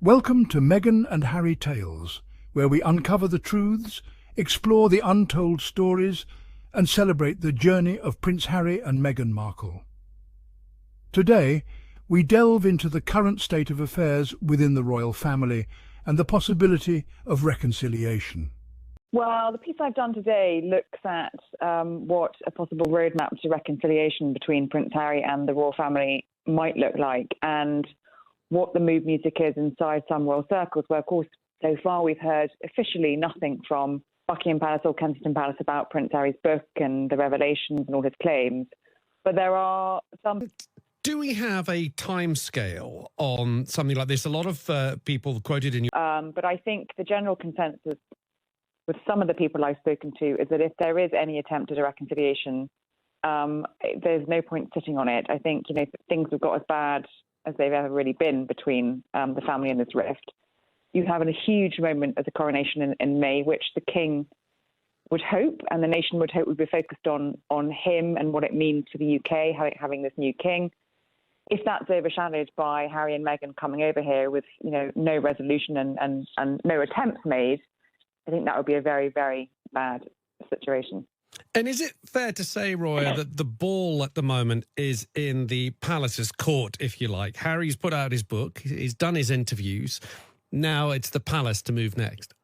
Welcome to Meghan and Harry Tales, where we uncover the truths, explore the untold stories, and celebrate the journey of Prince Harry and Meghan Markle. Today, we delve into the current state of affairs within the royal family and the possibility of reconciliation. Well, the piece I've done today looks at what a possible roadmap to reconciliation between Prince Harry and the royal family might look like, and what the mood music is inside some royal circles, where, of course, so far we've heard officially nothing from Buckingham Palace or Kensington Palace about Prince Harry's book and the revelations and all his claims. But there are some... Do we have a timescale on something like this? A lot of people quoted in your... But I think the general consensus with some of the people I've spoken to is that if there is any attempt at a reconciliation, there's no point sitting on it. I think, things have got as bad as they've ever really been between the family and this rift. You have a huge moment at the coronation in May, which the king would hope and the nation would hope would be focused on him and what it means to the UK, having this new king. If that's overshadowed by Harry and Meghan coming over here with no resolution and no attempts made, I think that would be a very, very bad situation. And is it fair to say, Roya, that the ball at the moment is in the palace's court, if you like? Harry's put out his book, he's done his interviews. Now it's the palace to move next.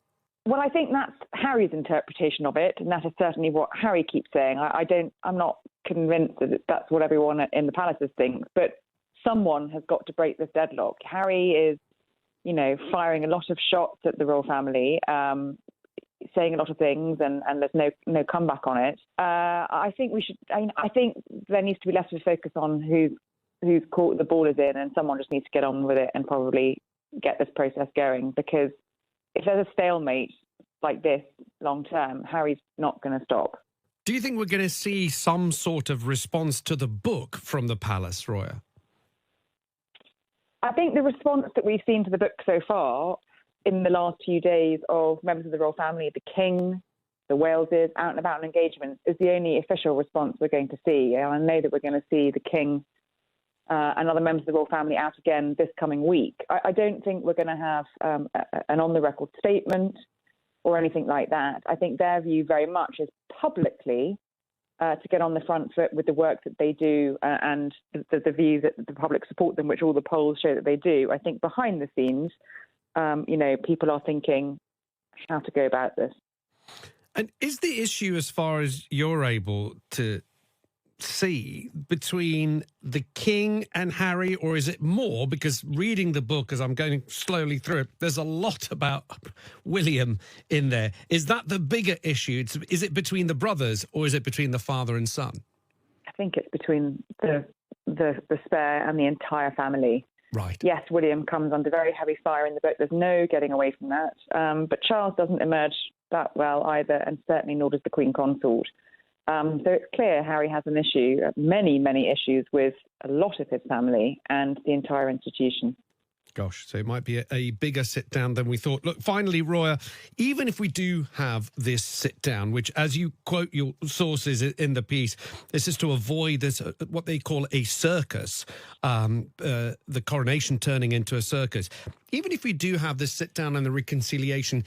Well, I think that's Harry's interpretation of it, and that is certainly what Harry keeps saying. I'm not convinced that that's what everyone in the palace thinks, but someone has got to break this deadlock. Harry is, firing a lot of shots at the royal family, saying a lot of things, and there's no comeback on it. I think there needs to be less of a focus on whose court the ball is in, and someone just needs to get on with it and probably get this process going, because if there's a stalemate like this long term, Harry's not going to stop. Do you think we're going to see some sort of response to the book from the palace, Roya? I think the response that we've seen to the book so far in the last few days of members of the royal family, the King, the Waleses, out and about engagement, is the only official response we're going to see. I know that we're going to see the King and other members of the royal family out again this coming week. I don't think we're going to have an on-the-record statement or anything like that. I think their view very much is publicly to get on the front foot with the work that they do and the view that the public support them, which all the polls show that they do. I think behind the scenes, people are thinking how to go about this. And is the issue, as far as you're able to see, between the King and Harry, or is it more, because reading the book as I'm going slowly through it, there's a lot about William in there. Is that the bigger issue? Is it between the brothers, or is it between the father and son? I think it's between the spare and the entire family. Right. Yes, William comes under very heavy fire in the book. There's no getting away from that. But Charles doesn't emerge that well either, and certainly nor does the Queen Consort. So it's clear Harry has an issue, many, many issues with a lot of his family and the entire institution. Gosh, so it might be a bigger sit-down than we thought. Look, finally, Roya, even if we do have this sit-down, which, as you quote your sources in the piece, this is to avoid this, what they call a circus, the coronation turning into a circus. Even if we do have this sit-down and the reconciliation,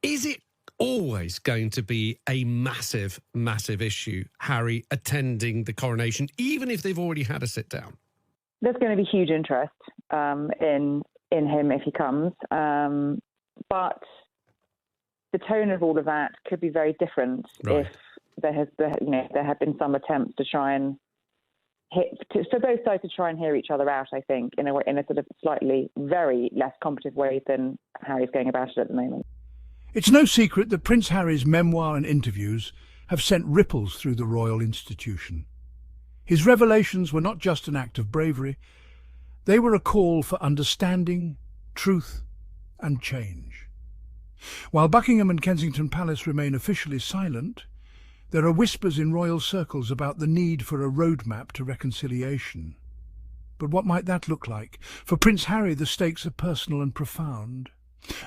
is it always going to be a massive, massive issue, Harry attending the coronation, even if they've already had a sit-down? There's going to be huge interest in him if he comes, but the tone of all of that could be very different if there have been some attempts to try and for both sides to try and hear each other out. I think in a sort of slightly very less combative way than Harry's going about it at the moment. It's no secret that Prince Harry's memoir and interviews have sent ripples through the royal institution. His revelations were not just an act of bravery, they were a call for understanding, truth and change. While Buckingham and Kensington Palace remain officially silent, there are whispers in royal circles about the need for a roadmap to reconciliation. But what might that look like? For Prince Harry, the stakes are personal and profound.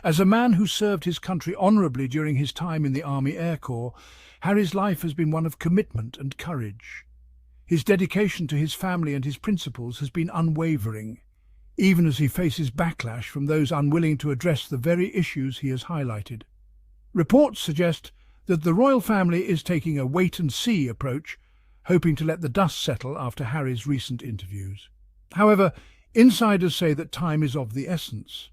As a man who served his country honourably during his time in the Army Air Corps, Harry's life has been one of commitment and courage. His dedication to his family and his principles has been unwavering. even as he faces backlash from those unwilling to address the very issues he has highlighted. Reports suggest that the royal family is taking a wait-and-see approach, hoping to let the dust settle after Harry's recent interviews. However, insiders say that time is of the essence.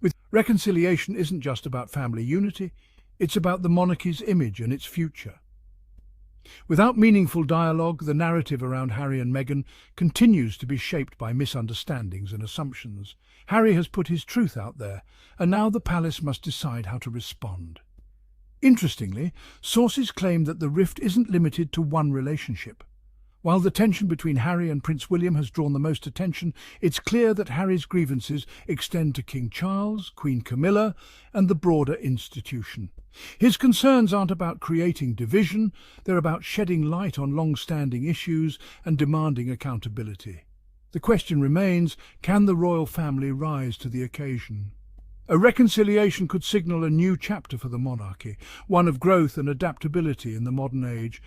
With reconciliation isn't just about family unity, it's about the monarchy's image and its future. Without meaningful dialogue, the narrative around Harry and Meghan continues to be shaped by misunderstandings and assumptions. Harry has put his truth out there, and now the palace must decide how to respond. Interestingly, sources claim that the rift isn't limited to one relationship. While the tension between Harry and Prince William has drawn the most attention, it's clear that Harry's grievances extend to King Charles, Queen Camilla, and the broader institution. His concerns aren't about creating division, they're about shedding light on long-standing issues and demanding accountability. The question remains, can the royal family rise to the occasion? A reconciliation could signal a new chapter for the monarchy, one of growth and adaptability in the modern age.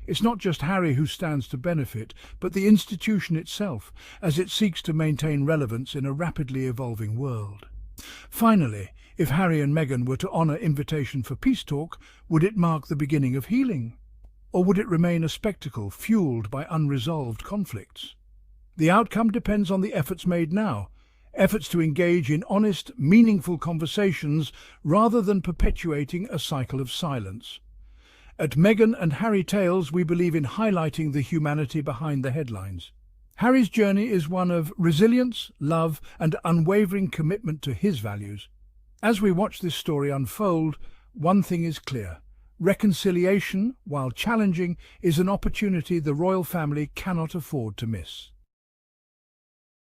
It's not just Harry who stands to benefit, but the institution itself, as it seeks to maintain relevance in a rapidly evolving world. Finally, if Harry and Meghan were to honour invitation for peace talk, would it mark the beginning of healing? Or would it remain a spectacle fuelled by unresolved conflicts? The outcome depends on the efforts made now, efforts to engage in honest, meaningful conversations rather than perpetuating a cycle of silence. At Meghan and Harry Tales, we believe in highlighting the humanity behind the headlines. Harry's journey is one of resilience, love, and unwavering commitment to his values. As we watch this story unfold, one thing is clear. Reconciliation, while challenging, is an opportunity the royal family cannot afford to miss.